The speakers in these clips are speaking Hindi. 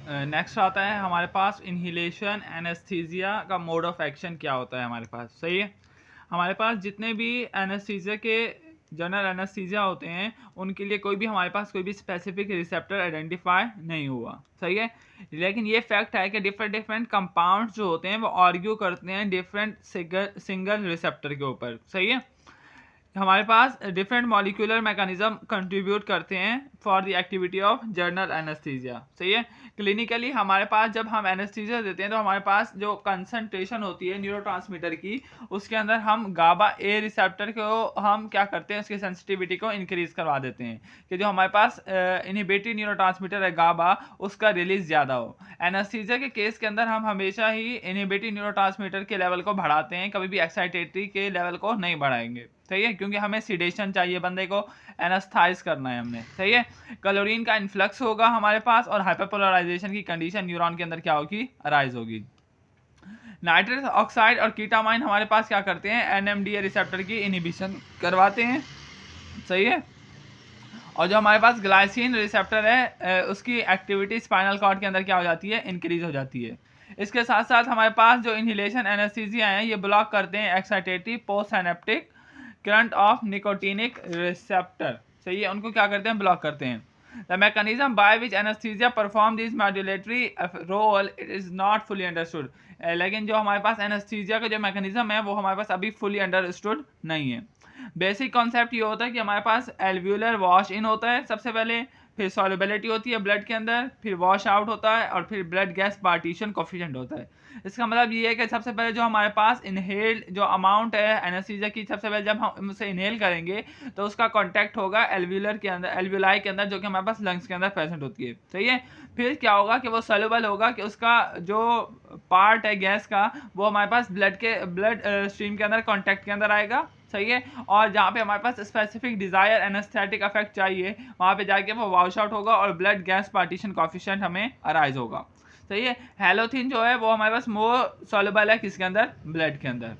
नेक्स्ट आता है हमारे पास इन्हीलेशन एनेस्थीसिया का मोड ऑफ एक्शन क्या होता है हमारे पास। सही है, हमारे पास जितने भी एनेस्थीसिया के जनरल एनेस्थीसिया होते हैं उनके लिए कोई भी हमारे पास कोई भी स्पेसिफिक रिसेप्टर आइडेंटिफाई नहीं हुआ। सही है, लेकिन ये फैक्ट है कि डिफरेंट डिफरेंट कंपाउंड्स जो होते हैं वो आर्ग्यू करते हैं डिफरेंट सिंगल रिसेप्टर के ऊपर। सही है, हमारे पास डिफरेंट मॉलिक्यूलर मैकेनिज्म कंट्रीब्यूट करते हैं for the activity of journal anaesthesia. सही है, क्लिनिकली हमारे पास जब हम एनेस्थीसिया देते हैं तो हमारे पास जो कंसंट्रेशन होती है न्यूरोट्रांसमीटर की, उसके अंदर हम गाबा ए रिसेप्टर को हम क्या करते हैं, उसकी सेंसिटिविटी को इंक्रीज करवा देते हैं कि जो हमारे पास इनहिबिटरी न्यूरोट्रांसमीटर है गाबा, उसका रिलीज ज़्यादा हो। एनेस्थीसिया के केस के अंदर हम हमेशा ही इनहिबिटरी न्यूरोट्रांसमीटर के लेवल को बढ़ाते हैं, कभी भी एक्साइटेटरी के लेवल को नहीं बढ़ाएंगे। सही है, क्योंकि हमें सिडेशन चाहिए, बंदे को एनास्थाइज करना है हमने। सही है, क्लोरीन का इन्फ्लक्स होगा हमारे पास और हाइपरपोलराइजेशन की कंडीशन न्यूरॉन के अंदर क्या होगी, अराइज होगी। नाइट्रस ऑक्साइड और कीटामाइन हमारे पास क्या करते हैं, एनएमडीए रिसेप्टर की इनहिबिशन करवाते हैं। सही है, और जो हमारे पास ग्लाइसिन रिसेप्टर है उसकी एक्टिविटी स्पाइनल कॉर्ड के अंदर क्या हो जाती है, इंक्रीज हो जाती है। इसके साथ साथ हमारे पास जो इन्हिलेशन एनेस्थीसिया हैं ये ब्लॉक करते हैं excitatory post synaptic current of nicotinic receptor. सही है, उनको क्या करते हैं, ब्लॉक करते हैं। The mechanism by which anaesthesia perform this modulatory role it is not fully understood. लेकिन जो हमारे पास एनेस्थीसिया का जो मैकेनिज्म है वो हमारे पास अभी फुली अंडरस्टूड नहीं है। बेसिक कॉन्सेप्ट ये होता है कि हमारे पास एल्व्यूलर वॉश इन होता है सबसे पहले, फिर सॉल्युबिलिटी होती है ब्लड के अंदर, फिर वॉश आउट होता है और फिर ब्लड गैस पार्टीशन कोफिशिएंट होता है। इसका मतलब ये है कि सबसे पहले जो हमारे पास इनहेल्ड जो अमाउंट है एनेस्थीसिया की, सबसे पहले जब हम उसे इनहेल करेंगे तो उसका कांटेक्ट होगा एल्व्यूलर के अंदर, एल्व्यूलाई के अंदर, जो कि हमारे पास लंग्स के अंदर प्रेजेंट होती है। सही है, फिर क्या होगा कि वो सॉल्युबल होगा कि उसका जो पार्ट है गैस का वो हमारे पास ब्लड स्ट्रीम के अंदर कांटेक्ट के अंदर आएगा। सही है, और जहाँ पे हमारे पास स्पेसिफिक डिजायर एनेस्थेटिक इफेक्ट चाहिए वहाँ पे जाके वो वॉश आउट होगा और ब्लड गैस पार्टीशन कोफिशिएंट हमें अराइज होगा। सही है, हैलोथिन जो है वो हमारे पास मोर सॉल्युबल है किसके अंदर, ब्लड के अंदर।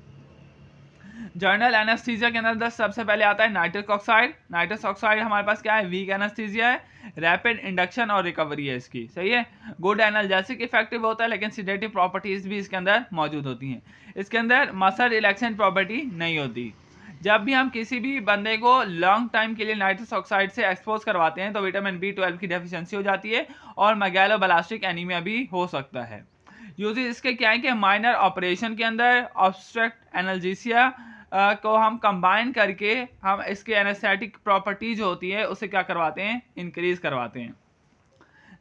जर्नल एनेस्थीसिया के अंदर सबसे पहले आता है नाइट्रस ऑक्साइड। नाइट्रस ऑक्साइड हमारे पास क्या है, वीक एनेस्थीसिया है, रैपिड इंडक्शन और रिकवरी है इसकी। सही है, गुड एनाल्जेसिक इफेक्टिव होता है लेकिन सिडेटिव प्रॉपर्टीज भी इसके अंदर मौजूद होती हैं। इसके अंदर मसल रिलैक्सेंट प्रॉपर्टी नहीं होती। जब भी हम किसी भी बंदे को लॉन्ग टाइम के लिए नाइट्रस ऑक्साइड से एक्सपोज करवाते हैं तो विटामिन B12 की डेफिशिएंसी हो जाती है और मैगेलोब्लास्टिक एनीमिया भी हो सकता है। यूजेस इसके क्या है कि माइनर ऑपरेशन के अंदर ऑब्स्ट्रक्ट एनाल्जेसिया को हम कंबाइन करके हम इसके एनेस्थेटिक प्रॉपर्टी जो होती है उसे क्या करवाते हैं, इंक्रीज करवाते हैं।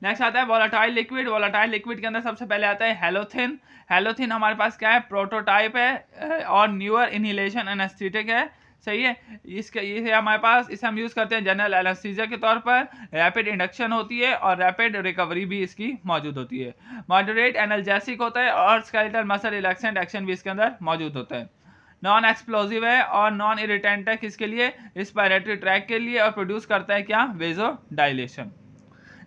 नेक्स्ट आता है वोलाटाइल लिक्विड। वोलाटाइल लिक्विड के अंदर सबसे पहले आता है हेलोथिन। हेलोथिन हमारे पास क्या है, प्रोटोटाइप है और न्यूअर इनहेलेशन एनेस्थेटिक है। सही है, इसे हमारे पास इसे हम यूज़ करते हैं जनरल एनेस्थीसिया के तौर पर। रैपिड इंडक्शन होती है और रैपिड रिकवरी भी इसकी मौजूद होती है। मॉडरेट एनाल्जेसिक होता है और स्केलेटल मसल रिलैक्सेंट एक्शन भी इसके अंदर मौजूद होता है। नॉन एक्सप्लोजिव है और नॉन इरिटेंट है किसके लिए, रिस्पायरेटरी ट्रैक के लिए, और प्रोड्यूस करता है क्या, वेजो डायलेशन।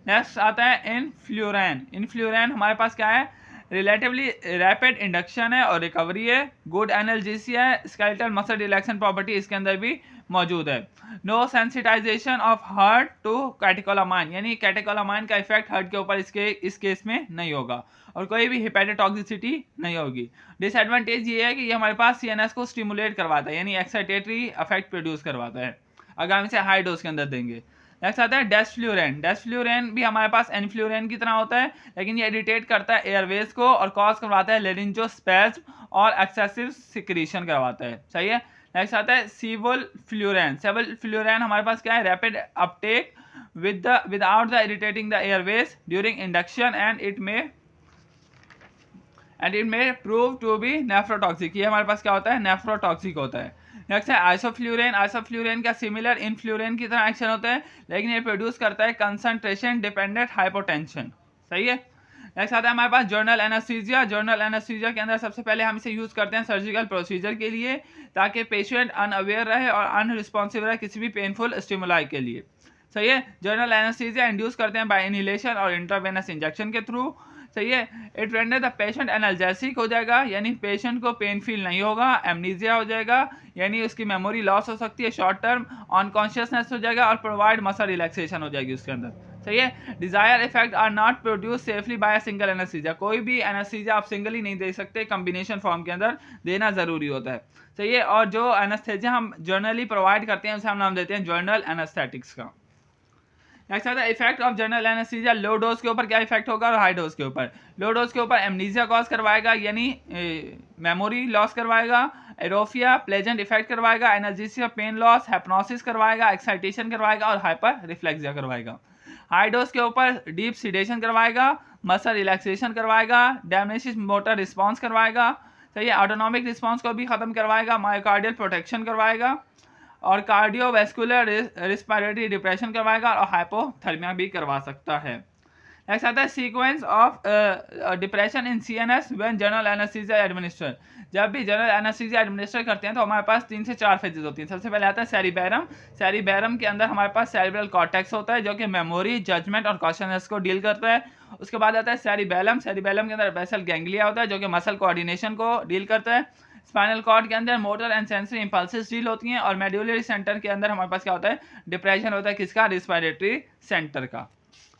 नेक्स्ट आता है इनफ्लुरैन। इनफ्लुरैन हमारे पास क्या है, रिलेटिवली रैपिड इंडक्शन है और रिकवरी है, गुड एनाल्जेसिया है, स्केलेटल मसल रिलैक्सेशन प्रॉपर्टी इसके अंदर भी मौजूद है। No sensitisation of heart to catecholamine, यानी कैटेकोलामाइन का इफेक्ट हार्ट के ऊपर इस केस में नहीं होगा, और कोई भी हेपेटोटॉक्सिसिटी नहीं होगी। डिसएडवांटेज ये है कि ये हमारे पास सीएनएस को स्टिमुलेट करवाता है, यानी एक्साइटेटरी इफेक्ट प्रोड्यूस करवाता है अगर हम इसे हाई डोज के अंदर देंगे। नेक्स्ट आता है डेस्फ्लूरेन। डेस्फ्लूरेन भी हमारे पास एनफ्लूरेन की तरह होता है लेकिन ये इरिटेट करता है एयरवेज को और कॉज करवाता है लेरिंजोस्पेज्म और एक्सेसिव सिक्रीशन करवाता है। सही है, नेक्स्ट आता है सेवोल्फ्लूरेन। सेवोल्फ्लूरेन हमारे पास क्या है, rapid uptake without the irritating the airways during induction and it may prove to be nephrotoxic. ये हमारे पास क्या होता है, नेफ्रोटॉक्सिक होता है। नेक्स्ट है आइसोफ्लूरेन। आइसोफ्लूरेन का सिमिलर इनफ्लूरेन की तरह एक्शन होता है लेकिन ये प्रोड्यूस करता है कंसंट्रेशन डिपेंडेंट हाइपोटेंशन। सही है, नेक्स्ट आता है हमारे पास जर्नल एनेस्थीसिया। जर्नल एनेस्थीसिया के अंदर सबसे पहले हम इसे यूज करते हैं सर्जिकल प्रोसीजर के लिए ताकि पेशेंट अनअवेयर रहे और अनरिस्पॉन्सिव रहे किसी भी पेनफुल स्टिमुलाई के लिए। सही है, जर्नल एनेस्थीसिया इंड्यूस करते हैं बाय इनहेलेशन और इंट्रावेनस इंजेक्शन के थ्रू। सही है, it render the patient analgesic हो जाएगा, यानी पेशेंट को पेन फील नहीं होगा, एमनीजिया हो जाएगा यानी उसकी मेमोरी लॉस हो सकती है शॉर्ट टर्म, अनकॉन्शियसनेस हो जाएगा और प्रोवाइड मसल रिलैक्सेशन हो जाएगी उसके अंदर। सही है। Desire effect are not produce safely by single anaesthesia, कोई भी एनेस्थीसिया आप सिंगल ही नहीं दे सकते, कॉम्बिनेशन फॉर्म के अंदर देना जरूरी होता है। सही है। और जो एनेस्थीसिया हम जर्नली प्रोवाइड करते हैं उसे हम नाम देते हैं जर्नल एनेस्थेटिक्स का। नेक्स्ट आता है effect of general anaesthesia. Low dose के ऊपर क्या इफेक्ट होगा और हाई डोज के ऊपर। लो डोज के ऊपर एमनीजिया कॉज करवाएगा, यानी मेमोरी लॉस करवाएगा, एरोफिया प्लेजेंट इफेक्ट करवाएगा, एनाल्जेसिया पेन लॉस, हेप्नोसिस करवाएगा, एक्साइटेशन करवाएगा और हाइपर रिफ्लेक्सिया करवाएगा। हाई डोज के ऊपर डीप सिडेशन करवाएगा, मसल रिलैक्सेशन करवाएगा, डैमेजिस मोटर रिस्पॉन्स करवाएगा। सही है। ऑटोनॉमिक रिस्पॉन्स को भी खत्म करवाएगा, मायोकार्डियल प्रोटेक्शन करवाएगा और कार्डियोवैस्कुलर रिस्पिरेटरी डिप्रेशन करवाएगा और हाइपोथर्मिया भी करवा सकता है। नेक्स्ट आता है sequence of depression in CNS when general anaesthesia administer. जब भी जनरल एनेस्थीसिया एडमिनिस्टर करते हैं तो हमारे पास 3 से 4 फेजेस होती हैं। सबसे पहले आता है सेरिबेरम। सेरिबेरम के अंदर हमारे पास सेरिब्रल कॉर्टेक्स होता है जो कि मेमोरी, जजमेंट और कॉन्शसनेस को डील करता है। उसके बाद आता है सेरिबेलम। सेरिबेलम के अंदर बेसल गैंग्लिया होता है जो कि मसल कोऑर्डिनेशन को डील करता है। स्पाइनल कॉर्ड के अंदर motor and sensory impulses deal होती हैं और मेड्यूलरी सेंटर के अंदर हमारे पास क्या होता है, डिप्रेशन होता है, किसका, रिस्पिरेटरी सेंटर का।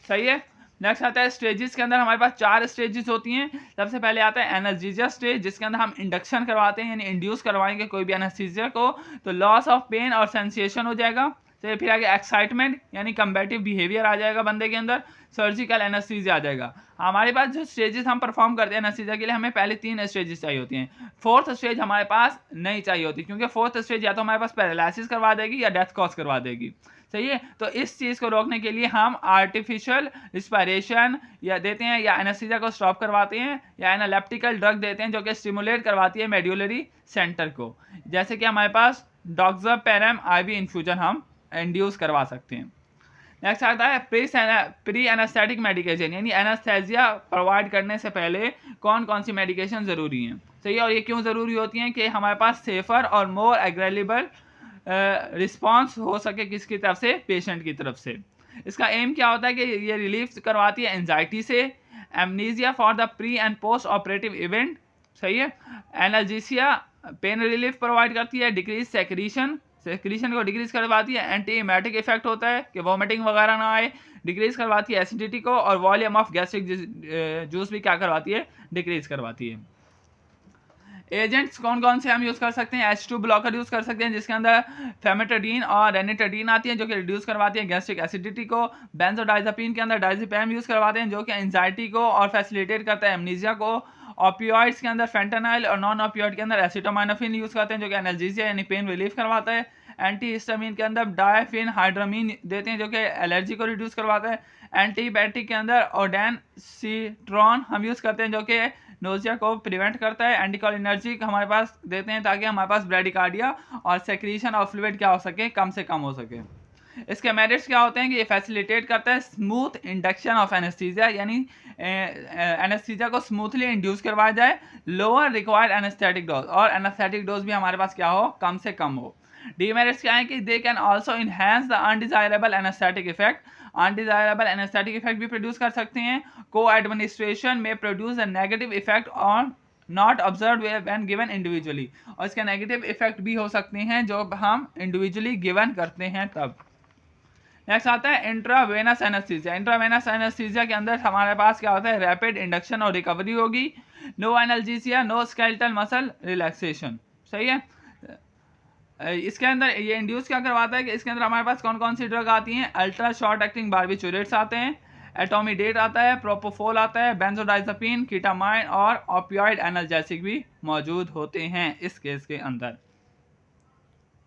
सही है। नेक्स्ट आता है स्टेजेस के अंदर हमारे पास 4 स्टेजेस होती हैं। सबसे पहले आता है एनास्थीसिया स्टेज जिसके अंदर हम इंडक्शन करवाते हैं, यानी इंड्यूस करवाएंगे कोई भी एनास्थीसिया को तो लॉस ऑफ पेन और सेंसेशन हो जाएगा। तो फिर आगे एक्साइटमेंट यानी कम्बैटिव बिहेवियर आ जाएगा बंदे के अंदर, सर्जिकल एनास्थीसिया आ जाएगा। हमारे पास जो स्टेजेस हम परफॉर्म करते हैं एनास्थीसिया के लिए हमें पहले 3 स्टेजेस चाहिए होती हैं। फोर्थ स्टेज हमारे पास नहीं चाहिए होती क्योंकि फोर्थ स्टेज या तो हमारे पास पैरालिसिस करवा देगी या डेथ कॉज करवा देगी। सही है। तो इस चीज़ को रोकने के लिए हम आर्टिफिशियल रिस्पिरेशन या देते हैं या एनेस्थीसिया को स्टॉप करवाते हैं या एनालेप्टिकल ड्रग देते हैं जो कि स्टिमुलेट करवाती है मेड्यूलरी सेंटर को, जैसे कि हमारे पास डॉक्सापेरम आईवी इन्फ्यूजन हम इंड्यूस करवा सकते हैं। नेक्स्ट आता है प्री एनेस्थेटिक मेडिकेशन, यानी एनेस्थेसिया प्रोवाइड करने से पहले कौन कौन सी मेडिकेशन ज़रूरी हैं। सही है। और ये क्यों ज़रूरी होती हैं कि हमारे पास सेफर और मोर एग्रेलेबल रिस्पॉन्स हो सके किसकी तरफ से, पेशेंट की तरफ से। इसका एम क्या होता है कि ये रिलीफ करवाती है एंजाइटी से, amnesia for the pre and post operative event. सही है। एनाल्जेसिया पेन रिलीफ प्रोवाइड करती है, डिक्रीज सेक्रीशन को डिक्रीज करवाती है, एंटी इमेटिक इफेक्ट होता है कि वॉमिटिंग वगैरह ना आए, डिक्रीज करवाती है एसिडिटी को और वॉल्यूम ऑफ गैस्ट्रिक जूस भी क्या करवाती है, डिक्रीज करवाती है। एजेंट्स कौन कौन से हम यूज़ कर सकते हैं, H2 ब्लॉकर यूज़ कर सकते हैं जिसके अंदर फेमेटाडीन और रेनिटाडीन आती है जो कि रिड्यूस करवाती है गैस्ट्रिक एसिडिटी को। बेंजोडाइजापीन के अंदर डाइजेपैम यूज़ करवाते हैं जो कि एंजाइटी को और फैसिलिटेट करता है एमनीजिया को। ओपियोइड्स के अंदर फेंटानाइल और नॉन ओपियोइड के अंदर एसिटामिनोफेन यूज़ करते हैं जो कि एनाल्जेसिया यानी पेन रिलीफ करवाता है। एंटी हिस्टामिन के अंदर डायफिन हाइड्रामीन देते हैं जो कि एलर्जी को रिड्यूस करवाता है। एंटीबायोटिक के अंदर ओडेनसिट्रॉन हम यूज़ करते हैं जो कि नोजिया को प्रिवेंट करता है। एंटीकोलिनर्जिक हमारे पास देते हैं ताकि हमारे पास ब्रेडिकार्डिया और सेक्रीशन ऑफ फ्लूइड क्या हो सके, कम से कम हो सके। इसके मेरिट्स क्या होते हैं कि ये फैसिलिटेट करता है स्मूथ इंडक्शन ऑफ एनेस्थीसिया, यानी एनेस्थीसिया को स्मूथली इंड्यूस करवाया जाए, लोअर रिक्वायर्ड एनेस्थेटिक डोज और एनेस्थेटिक डोज भी हमारे पास क्या हो, कम से कम हो। डीमेरिट्स क्या है कि they can also enhance the undesirable anaesthetic effect, undesirable anaesthetic effect भी प्रोड्यूस कर सकते हैं। को एडमिनिस्ट्रेशन में produce a negative effect on not observe when given individually, और इसके नेगेटिव इफेक्ट भी हो सकते हैं जो हम इंडिविजुअली गिवन करते हैं तब। नेक्स्ट आता है इंट्रावेनस एनेस्थीसिया। इंट्रावेनस एनेस्थीसिया के अंदर हमारे पास क्या होता है, रैपिड इंडक्शन और रिकवरी होगी, no analgesia, no skeletal muscle relaxation. सही है। इसके अंदर ये इंड्यूस क्या करवाता है कि इसके अंदर हमारे पास कौन कौन सी ड्रग आती हैं, अल्ट्रा शॉर्ट एक्टिंग बार्बिचुरेट्स आते हैं, एटोमिडेट आता है, प्रोपोफोल आता है, बेंजोडाइजापीन, कीटामाइन और ओपियोइड एनाल्जेसिक भी मौजूद होते हैं इस केस के अंदर।